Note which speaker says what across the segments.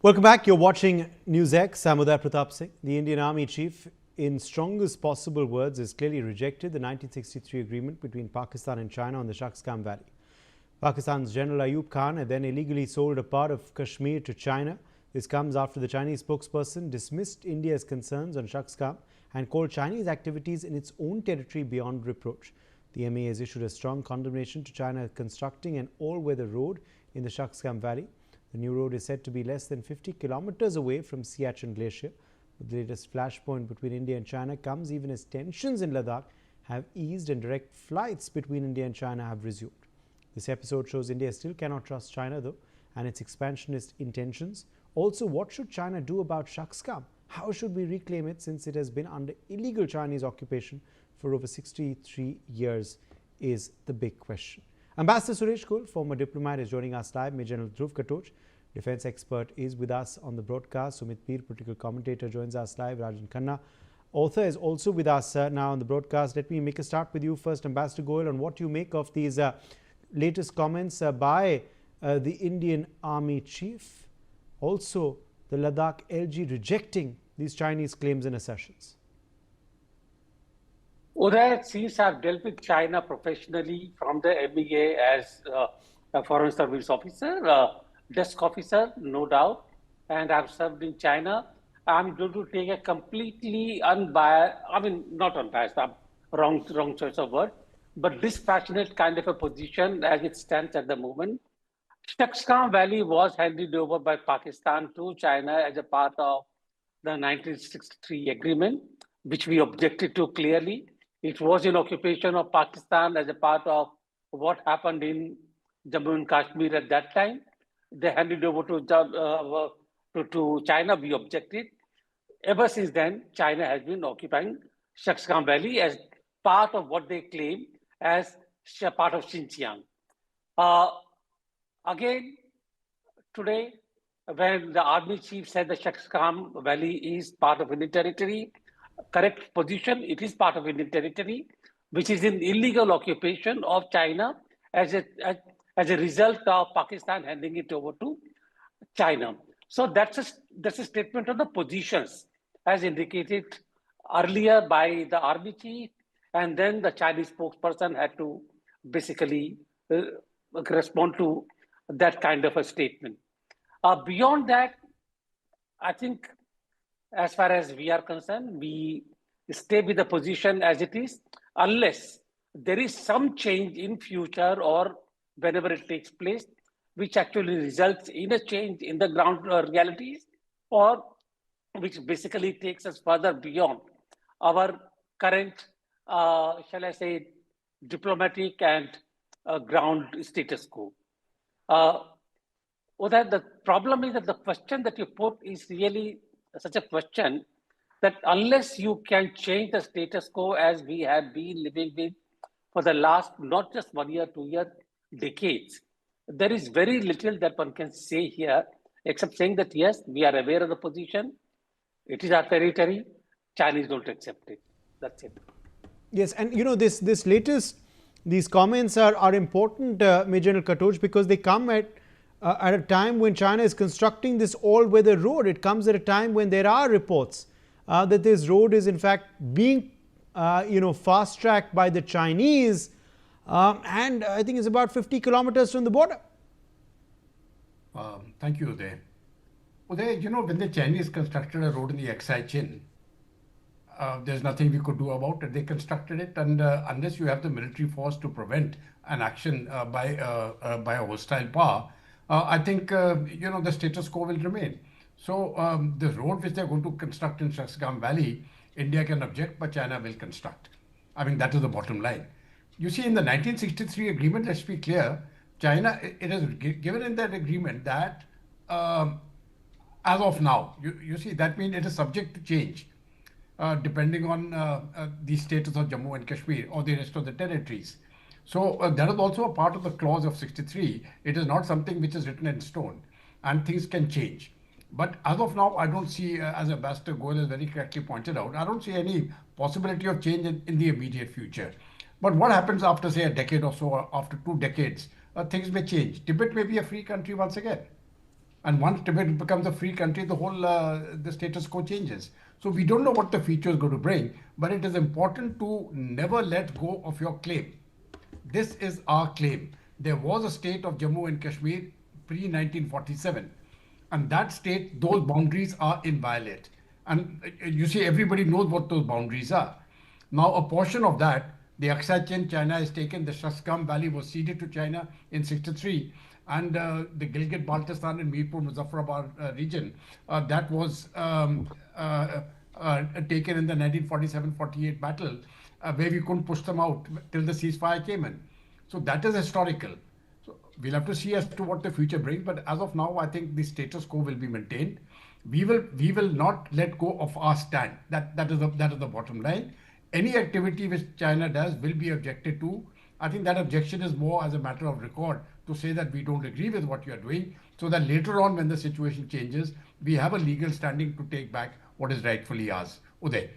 Speaker 1: Welcome back. You're watching NewsX. I'm Uday Pratap Singh. The Indian Army Chief, in strongest possible words, has clearly rejected the 1963 agreement between Pakistan and China on the Shaksgam Valley. Pakistan's General Ayub Khan had then illegally sold a part of Kashmir to China. This comes after the Chinese spokesperson dismissed India's concerns on Shaksgam and called Chinese activities in its own territory beyond reproach. The MA has issued a strong condemnation to China constructing an all-weather road in the Shaksgam Valley. The new road is said to be less than 50 kilometers away from Siachen Glacier. The latest flashpoint between India and China comes even as tensions in Ladakh have eased and direct flights between India and China have resumed. This episode shows India still cannot trust China, though, and its expansionist intentions. Also, what should China do about Shaksgam? How should we reclaim it since it has been under illegal Chinese occupation for over 63 years is the big question. Ambassador Suresh Kul, former diplomat, is joining us live. Major General Dhruv Katoch, defense expert, is with us on the broadcast. Sumit Peer, political commentator, joins us live. Rajan Khanna, author, is also with us now on the broadcast. Let me make a start with you first, Ambassador Goyal, on what you make of these latest comments by the Indian Army Chief. Also, the Ladakh LG rejecting these Chinese claims and assertions.
Speaker 2: Uday, since I've dealt with China professionally from the MEA as a foreign service officer, desk officer, no doubt, and I've served in China, I'm going to take a completely unbiased, not unbiased, wrong choice of word, but dispassionate kind of a position as it stands at the moment. Shaksgam Valley was handed over by Pakistan to China as a part of the 1963 agreement, which we objected to clearly. It was in occupation of Pakistan as a part of what happened in Jammu and Kashmir at that time. They handed over to China. We objected. Ever since then, China has been occupying Shaksgam Valley as part of what they claim as part of Xinjiang. Again, today, when the army chief said the Shaksgam Valley is part of Indian territory, correct position, it is part of Indian territory, which is in illegal occupation of China as a result of Pakistan handing it over to China. So that's a statement of the positions as indicated earlier by the army chief, and then the Chinese spokesperson had to basically respond to that kind of a statement. Beyond that, I think as far as we are concerned, we stay with the position as it is, unless there is some change in future or whenever it takes place, which actually results in a change in the ground realities, or which basically takes us further beyond our current, shall I say, diplomatic and ground status quo. The problem is that the question that you put is really such a question that unless you can change the status quo as we have been living with for the last, not just 1 year, 2 years, decades, there is very little that one can say here, except saying that, yes, we are aware of the position. It is our territory. Chinese don't accept it. That's it.
Speaker 1: Yes, and you know, these comments are important, Major General Katoch, because they come at a time when China is constructing this all-weather road. It comes at a time when there are reports that this road is in fact being, fast-tracked by the Chinese, and I think it's about 50 kilometers from the border.
Speaker 3: Thank you, Uday. Uday, when the Chinese constructed a road in the Aksai Chin, there's nothing we could do about it. They constructed it, and unless you have the military force to prevent an action by a hostile power, I think, the status quo will remain. So the road which they're going to construct in Shaksgam Valley, India can object, but China will construct. I mean, that is the bottom line. You see, in the 1963 agreement, let's be clear, China, it is given in that agreement that as of now, you see, that means it is subject to change depending on the status of Jammu and Kashmir or the rest of the territories. So that is also a part of the clause of 63. It is not something which is written in stone, and things can change. But as of now, I don't see, as Ambassador Goyal has very correctly pointed out, I don't see any possibility of change in the immediate future. But what happens after, say, a decade or so, or after 2 decades, things may change. Tibet may be a free country once again. And once Tibet becomes a free country, the whole the status quo changes. So we don't know what the future is going to bring, but it is important to never let go of your claim. This is our claim. There was a state of Jammu and Kashmir pre-1947, and that state, those boundaries are inviolate. And you see, everybody knows what those boundaries are. Now, a portion of that, the Aksai Chin, China has taken. The Shaksgam Valley was ceded to China in '63, and the Gilgit-Baltistan and Mirpur-Muzaffarabad region that was taken in the 1947-48 battle, where we couldn't push them out till the ceasefire came in. So that is historical. So we'll have to see as to what the future brings. But as of now, I think the status quo will be maintained. We will not let go of our stand. That is the bottom line. Any activity which China does will be objected to. I think that objection is more as a matter of record to say that we don't agree with what you are doing, so that later on when the situation changes, we have a legal standing to take back what is rightfully ours. Uday.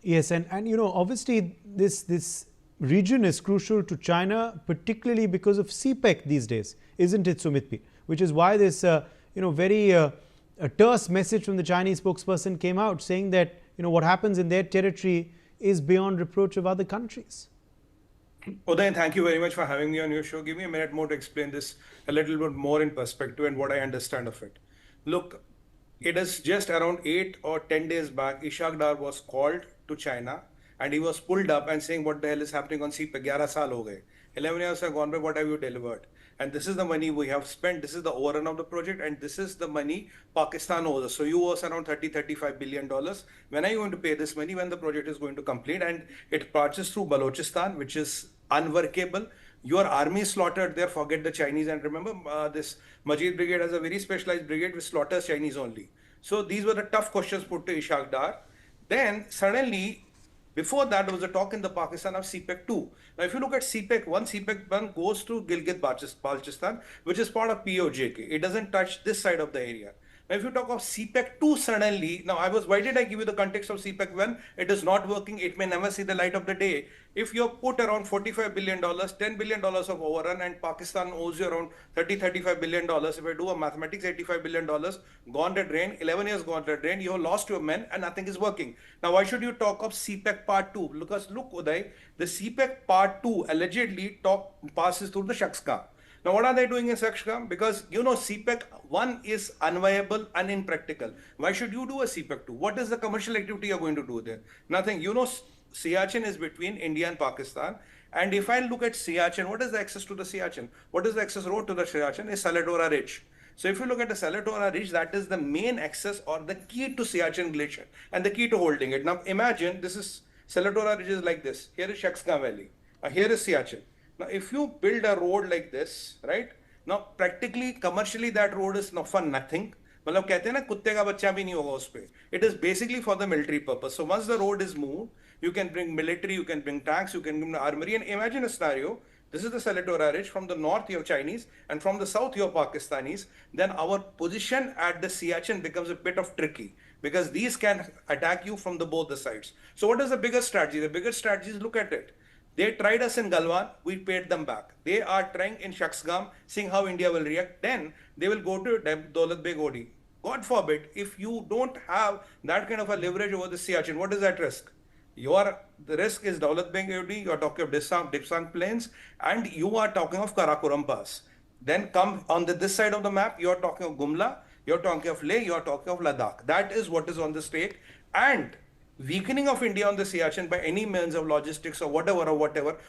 Speaker 1: Yes, and obviously this region is crucial to China, particularly because of CPEC these days, isn't it, Sumitpi? Which is why this very a terse message from the Chinese spokesperson came out saying that what happens in their territory is beyond reproach of other countries.
Speaker 4: Uday, thank you very much for having me on your show. Give me a minute more to explain this a little bit more in perspective and what I understand of it. Look, it is just around 8 or 10 days back, Ishaq Dar was called to China and he was pulled up and saying, what the hell is happening on CPEC? 11 saal ho gaye. 11 years have gone by, what have you delivered? And this is the money we have spent, this is the overrun of the project, and this is the money Pakistan owes us. So you owe us around $35 billion. When are you going to pay this money? When the project is going to complete? And it passes through Balochistan, which is unworkable. Your army slaughtered there, forget the Chinese. And remember, this Majid Brigade has a very specialized brigade which slaughters Chinese only. So these were the tough questions put to Ishaq Dar. Then suddenly, before that, there was a talk in the Pakistan of CPEC 2. Now, if you look at CPEC 1, CPEC 1 goes to Gilgit-Baltistan, which is part of POJK. It doesn't touch this side of the area. Now, if you talk of CPEC 2 suddenly, why did I give you the context of CPEC 1? It is not working. It may never see the light of the day. If you put around $45 billion, $10 billion of overrun, and Pakistan owes you around $35 billion, if I do a mathematics, $85 billion gone the drain, 11 years gone the drain, you have lost your men and nothing is working. Now, why should you talk of CPEC Part 2? Because look, Uday, the CPEC Part 2 allegedly passes through the Shaksgam. Now, what are they doing in Shaksgam? Because, CPEC 1 is unviable and impractical. Why should you do a CPEC 2? What is the commercial activity you're going to do there? Nothing. Siachen is between India and Pakistan. And if I look at Siachen, what is the access to the Siachen? What is the access road to the Siachen? Is Salatora Ridge. So if you look at the Salatora Ridge, that is the main access or the key to Siachen Glacier and the key to holding it. Now, imagine this is Salatora Ridge is like this. Here is Shaksgam Valley. Here is Siachen. Now, if you build a road like this, right? Now, practically, commercially, that road is not for nothing. मतलब कहते हैं ना कुत्ते का बच्चा भी नहीं होगा उस पे. It is basically for the military purpose. So once the road is moved, you can bring military, you can bring tanks, you can bring the armory. And imagine a scenario. This is the Salatora Ridge. From the north, you have Chinese, and from the south, you have Pakistanis. Then our position at the Siachen becomes a bit of tricky because these can attack you from both the sides. So what is the biggest strategy? The biggest strategy is look at it. They tried us in Galwan, we paid them back. They are trying in Shaksgam, seeing how India will react. Then they will go to Daulat Beg Odi. God forbid, if you don't have that kind of a leverage over the Siachen, what is that risk? The risk is Daulat Beg Odi, you are talking of Dipsang Plains, and you are talking of Karakoram Pass. Then come on this side of the map, you are talking of Gumla, you are talking of Leh, you are talking of Ladakh. That is what is on the stake. And weakening of India on the Siachen by any means of logistics or whatever,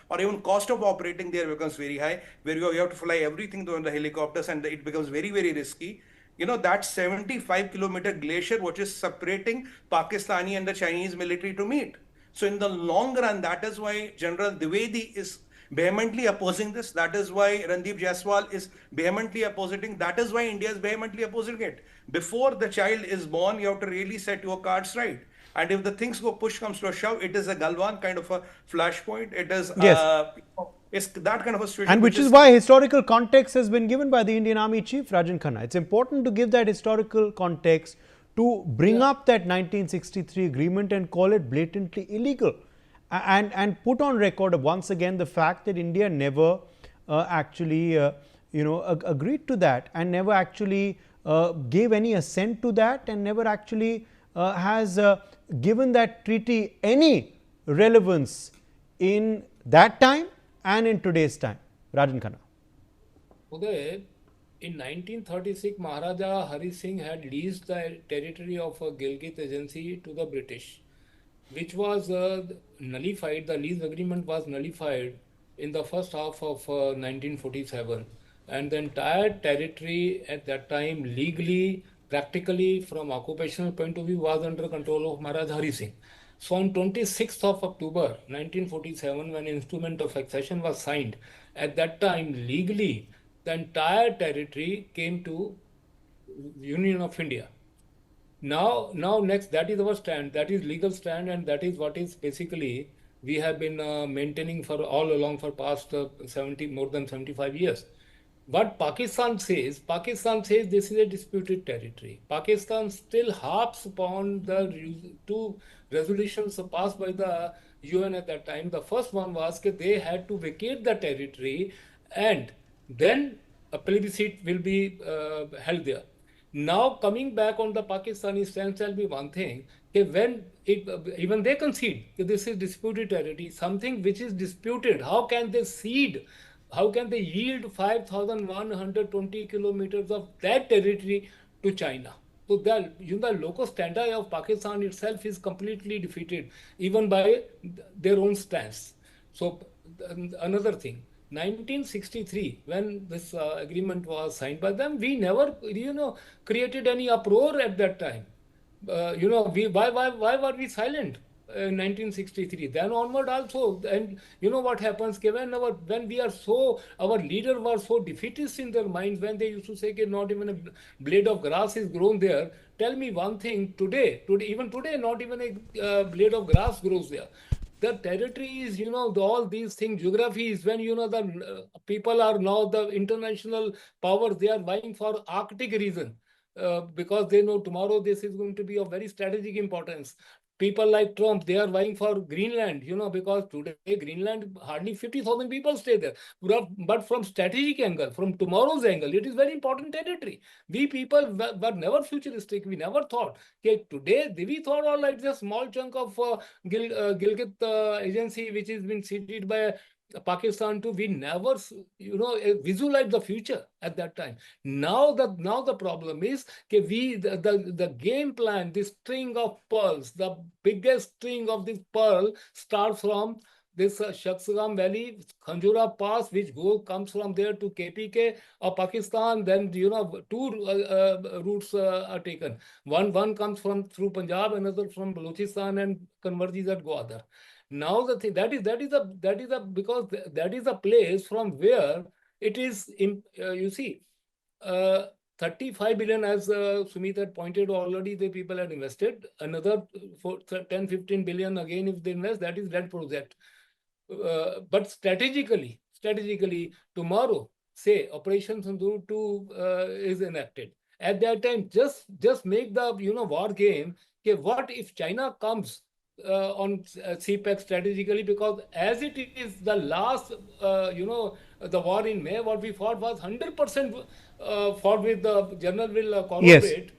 Speaker 4: or even cost of operating there becomes very high, where you have to fly everything on the helicopters and it becomes very, very risky. That 75-kilometer glacier which is separating Pakistani and the Chinese military to meet. So in the long run, that is why General Dwivedi is vehemently opposing this. That is why Randeep Jaiswal is vehemently opposing. That is why India is vehemently opposing it. Before the child is born, you have to really set your cards right. And if the things push comes to a shove, it is a Galwan kind of a flashpoint. It is it's that kind of a situation.
Speaker 1: And which is why historical context has been given by the Indian Army Chief, Rajan Khanna. It's important to give that historical context to bring up that 1963 agreement and call it blatantly illegal. And put on record once again the fact that India never actually agreed to that and never actually gave any assent to that and never actually has given that treaty any relevance in that time and in today's time. Rajan Khanna.
Speaker 5: Uday, in 1936, Maharaja Hari Singh had leased the territory of Gilgit Agency to the British, which was nullified. The lease agreement was nullified in the first half of 1947. And the entire territory at that time, legally, practically, from occupational point of view, was under control of Maharaja Hari Singh. So on 26th of October 1947, when instrument of accession was signed, at that time, legally, the entire territory came to Union of India. Now next, that is our stand, that is legal stand, and that is what is basically we have been maintaining for all along for past more than 75 years. What Pakistan says this is a disputed territory. Pakistan still harps upon the two resolutions passed by the UN at that time. The first one was that they had to vacate the territory and then a plebiscite will be held there. Now coming back on the Pakistani stance, tell me one thing, when even they concede that this is disputed territory, something which is disputed, how can they cede? How can they yield 5,120 kilometers of that territory to China? So the locus standi of Pakistan itself is completely defeated, even by their own stance. So another thing, 1963, when this agreement was signed by them, we never, created any uproar at that time. Why were we silent? In 1963, then onward also, and you know what happens when we are so, our leaders were so defeatist in their minds when they used to say that not even a blade of grass is grown there. Tell me one thing, even today, not even a blade of grass grows there. The territories, all these things, geographies, when the people are now the international powers, they are vying for Arctic region because they know tomorrow this is going to be of very strategic importance. People like Trump, they are vying for Greenland, because today Greenland, hardly 50,000 people stay there. But from strategic angle, from tomorrow's angle, it is very important territory. We people were never futuristic. We never thought. Okay, today, we thought, all right, this small chunk of Gilgit agency, which has been ceded by Pakistan too, we never, visualize the future at that time. Now the problem is that the game plan, this string of pearls, the biggest string of this pearl starts from this Shaksgam Valley, Khanjura Pass, which comes from there to KPK of Pakistan. Then two routes are taken. One comes through Punjab, another from Balochistan, and converges at Gwadar. Now the thing because that is a place from where it is, you see, 35 billion, as Sumit had pointed already, the people had invested. Another 10-15 billion again, if they invest, that is that project. But strategically, tomorrow, say, Operation Sindoor 2 is enacted. At that time, just make the war game. Okay, what if China comes on CPEC strategically, because as it is the last, the war in May, what we fought was 100% fought with the General will cooperate.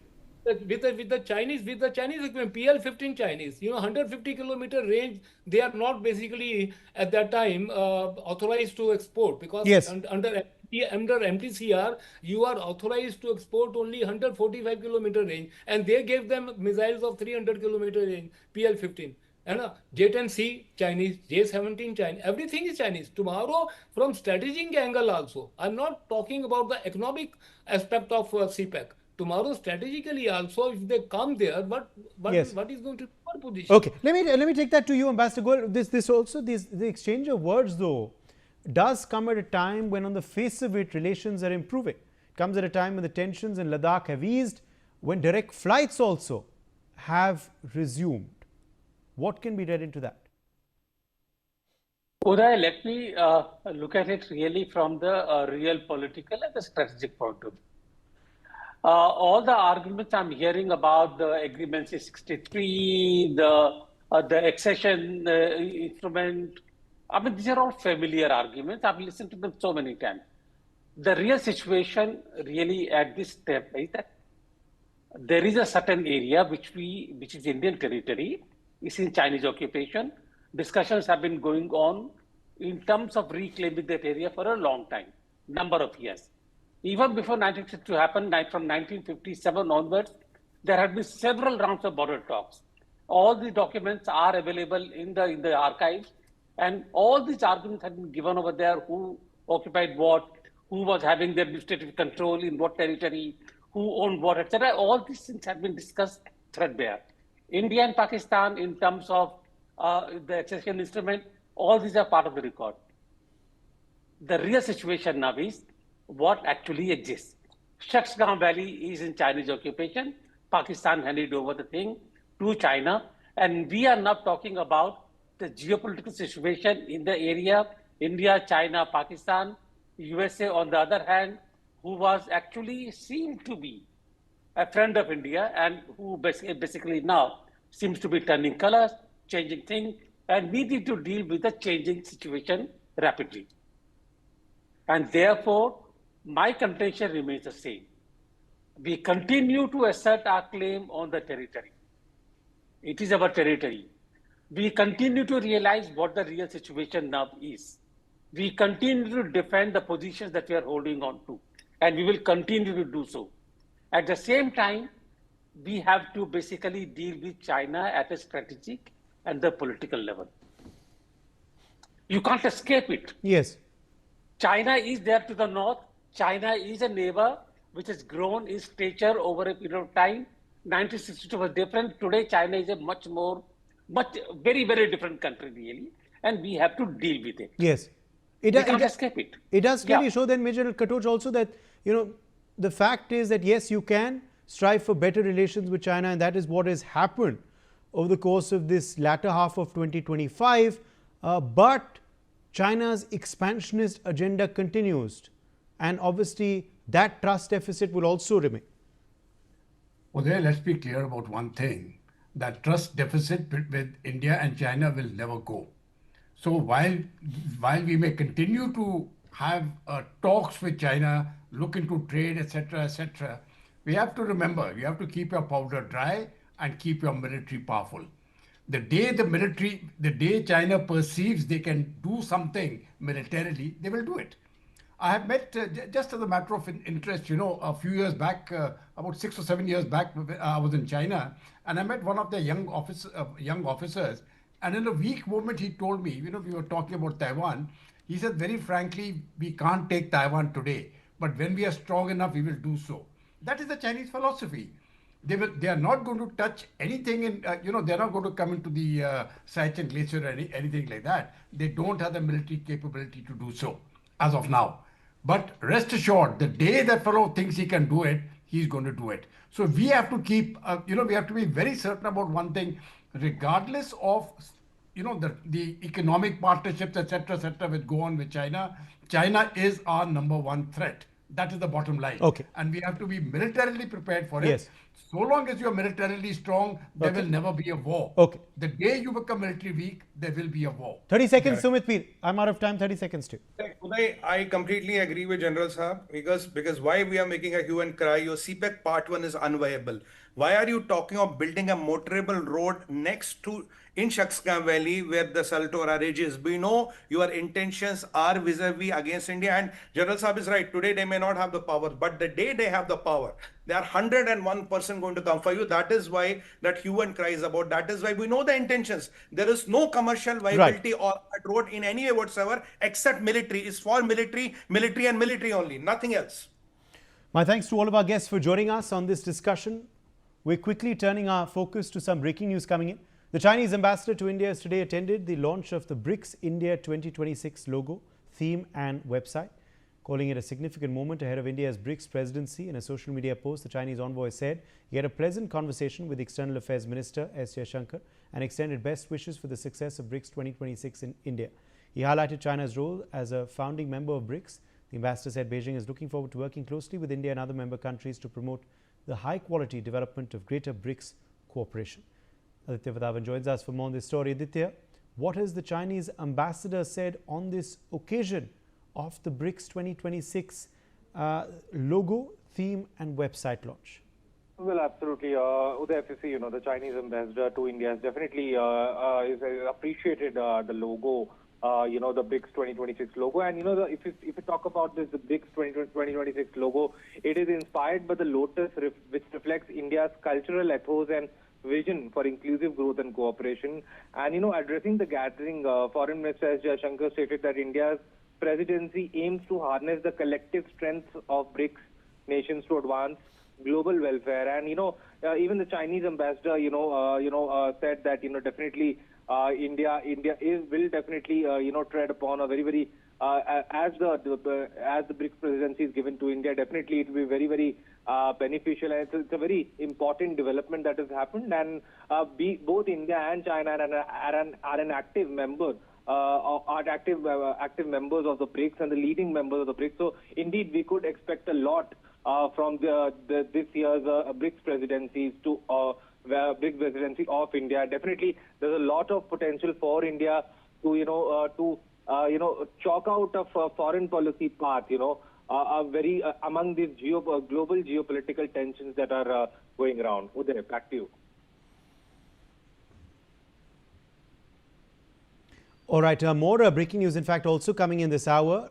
Speaker 5: Yes. With the Chinese equipment, PL-15 Chinese, 150 kilometer range, they are not basically at that time authorized to export, because
Speaker 1: yes,
Speaker 5: under MTCR, you are authorized to export only 145 kilometer range, and they gave them missiles of 300 kilometer range, PL-15. And J-10C Chinese, J-17 Chinese, everything is Chinese. Tomorrow, from strategic angle also, I'm not talking about the economic aspect of CPEC. Tomorrow, strategically also, if they come there, what is going to be our position?
Speaker 1: Okay, let me take that to you, Ambassador Goel. The exchange of words, though, does come at a time when, on the face of it, relations are improving. It comes at a time when the tensions in Ladakh have eased, when direct flights also have resumed. What can be read into that?
Speaker 2: Uday, let me look at it really from the real political and the strategic point of view. All the arguments I'm hearing about the agreements in 63, the accession instrument, I mean, these are all familiar arguments. I've listened to them so many times. The real situation really at this step is that There is a certain area which is Indian territory, is in Chinese occupation. Discussions have been going on in terms of reclaiming that area for a long time, number of years. Even before 1962 happened, from 1957 onwards, there have been several rounds of border talks. All the documents are available in the archives, and all these arguments have been given over there: who occupied what, who was having the administrative control in what territory, who owned what, etc. All these things have been discussed threadbare. India and Pakistan, in terms of the accession instrument, all these are part of the record. The real situation now is what actually exists. Shaksgam Valley is in Chinese occupation. Pakistan handed over the thing to China. And we are now talking about the geopolitical situation in the area: India, China, Pakistan, USA on the other hand, who was actually seemed to be a friend of India and who basically now seems to be turning colors, changing things, and we need to deal with the changing situation rapidly. And therefore, my contention remains the same. We continue to assert our claim on the territory. It is our territory. We continue to realize what the real situation now is. We continue to defend the positions that we are holding on to, and we will continue to do so. At the same time, we have to basically deal with China at a strategic and the political level. You can't escape it.
Speaker 1: Yes.
Speaker 2: China is there to the north. China is a neighbor which has grown in stature over a period of time. 1962 was different. Today, China is a very, very different country, really. And we have to deal with it.
Speaker 1: Yes.
Speaker 2: We can't escape it.
Speaker 1: It does clearly show then, Major Katoch, also that, the fact is that yes, you can strive for better relations with China, and that is what has happened over the course of this latter half of 2025. But China's expansionist agenda continues, and obviously that trust deficit will also remain.
Speaker 3: Well, let's be clear about one thing: that trust deficit with India and China will never go. So while we may continue to have talks with China, look into trade, etc., we have to remember, you have to keep your powder dry and keep your military powerful. The day China perceives they can do something militarily, they will do it. I have met, just as a matter of interest, a few years back, about 6 or 7 years back, I was in China, and I met one of the young officers. And in a weak moment, he told me, we were talking about Taiwan. He said, very frankly, we can't take Taiwan today, but when we are strong enough, we will do so. That is the Chinese philosophy. They are not going to touch anything in, they're not going to come into the Siachen Glacier or anything like that. They don't have the military capability to do so as of now. But rest assured, the day that fellow thinks he can do it, he's going to do it. So we have to keep, we have to be very certain about one thing, regardless of, the economic partnerships, etc., which go on with China. China is our number one threat. That is the bottom line.
Speaker 1: Okay.
Speaker 3: And we have to be militarily prepared for it.
Speaker 1: Yes.
Speaker 3: So long as you are militarily strong, there will never be a war.
Speaker 1: Okay.
Speaker 3: The day you become military weak, there will be a war.
Speaker 1: 30 seconds, Sumit Peer. I'm out of time. 30 seconds too.
Speaker 4: Uday, I completely agree with General Saab because why we are making a hue and cry, your CPEC part 1 is unviable. Why are you talking of building a motorable road next to in Shaksgam Valley where the Saltora Ridge is? We know your intentions are vis-a-vis against India, and General Saab is right. Today they may not have the power, but the day they have the power, they are 101% going to come for you. That is why that hue and cry is about. That is why we know the intentions. There is no commercial viability or road in any way whatsoever except military. It's for military and military only, nothing else.
Speaker 1: My thanks to all of our guests for joining us on this discussion. We're quickly turning our focus to some breaking news coming in. The Chinese ambassador to India has today attended the launch of the BRICS India 2026 logo, theme and website, calling it a significant moment ahead of India's BRICS presidency. In a social media post, the Chinese envoy said he had a pleasant conversation with the External Affairs Minister S. Jaishankar and extended best wishes for the success of BRICS 2026 in India. He highlighted China's role as a founding member of BRICS. The ambassador said Beijing is looking forward to working closely with India and other member countries to promote the high-quality development of greater BRICS cooperation. Aditya Vadavan joins us for more on this story. Aditya, what has the Chinese ambassador said on this occasion of the BRICS 2026 logo, theme and website launch?
Speaker 6: Well, absolutely. Uday, if you see, the Chinese ambassador to India has definitely is appreciated the logo, the BRICS 2026 logo. And, if you talk about the BRICS 2026 logo, it is inspired by the lotus, which reflects India's cultural ethos and vision for inclusive growth and cooperation. And, addressing the gathering, Foreign Minister S. Jaishankar stated that India's presidency aims to harness the collective strengths of BRICS nations to advance global welfare. And even the Chinese ambassador said that definitely India will definitely tread upon a very as the BRICS presidency is given to India, definitely it will be very beneficial, and it's a very important development that has happened. And both India and China are an active member. Are active members of the BRICS and the leading members of the BRICS. So indeed, we could expect a lot from this year's BRICS presidencies to BRICS presidency of India. Definitely, there's a lot of potential for India to chalk out a foreign policy path. Among these global geopolitical tensions that are going around. Uday, back to you.
Speaker 1: All right, more breaking news, in fact, also coming in this hour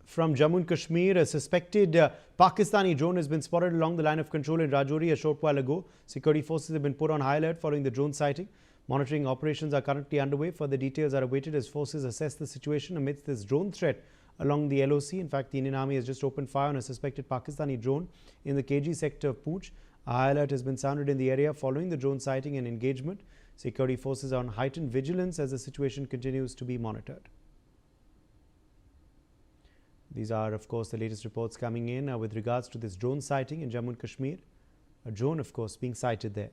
Speaker 1: from Jammu and Kashmir. A suspected Pakistani drone has been spotted along the line of control in Rajouri a short while ago. Security forces have been put on high alert following the drone sighting. Monitoring operations are currently underway. Further details are awaited as forces assess the situation amidst this drone threat along the LOC. In fact, the Indian Army has just opened fire on a suspected Pakistani drone in the KG sector of Poonch. A high alert has been sounded in the area following the drone sighting and engagement. Security forces are on heightened vigilance as the situation continues to be monitored. These are, of course, the latest reports coming in with regards to this drone sighting in Jammu and Kashmir. A drone, of course, being sighted there.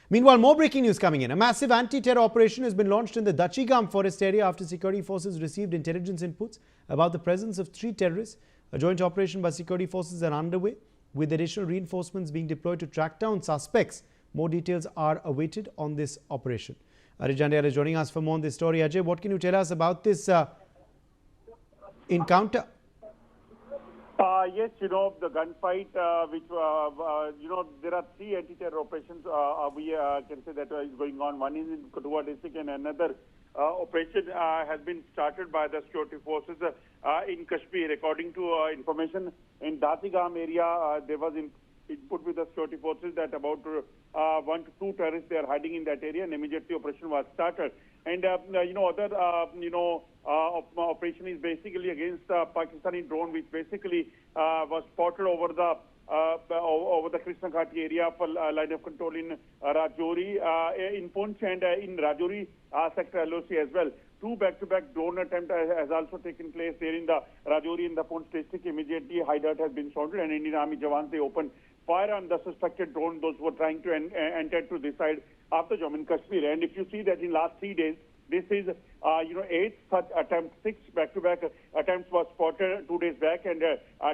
Speaker 1: Meanwhile, more breaking news coming in. A massive anti-terror operation has been launched in the Dachigam forest area after security forces received intelligence inputs about the presence of 3 terrorists. A joint operation by security forces are underway, with additional reinforcements being deployed to track down suspects. More details are awaited on this operation. Ajay Jandial is joining us for more on this story. Ajay, what can you tell us about this encounter?
Speaker 7: Yes, the gunfight, which, there are 3 anti-terror operations we can say that is going on. One is in Kadua district and another operation has been started by the security forces in Kashmir. According to information in Datigam area, there was input with the security forces that about 1 to 2 terrorists they are hiding in that area, and immediately operation was started. And other operation is basically against Pakistani drone, which basically was spotted over the Krishna Ghati area for line of control in Rajouri, in Poonch and in Rajouri sector LOC as well. 2 back-to-back drone attempts has also taken place there in the Rajouri in the Poonch district. Immediately, high alert has been sounded, and Indian Army jawans they opened fire on the suspected drone. Those were trying to enter to this side of the Jammu and Kashmir. And if you see that in last 3 days, this is 8 such attempts, 6 back-to-back attempts was spotted 2 days back, and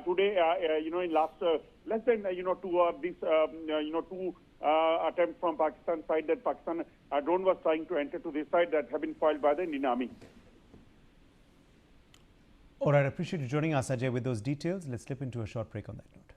Speaker 7: today in last less than 2 of these 2 attempts from Pakistan side that Pakistan drone was trying to enter to this side that have been foiled by the Indian Army.
Speaker 1: All right, I appreciate you joining us, Ajay, with those details. Let's slip into a short break on that note.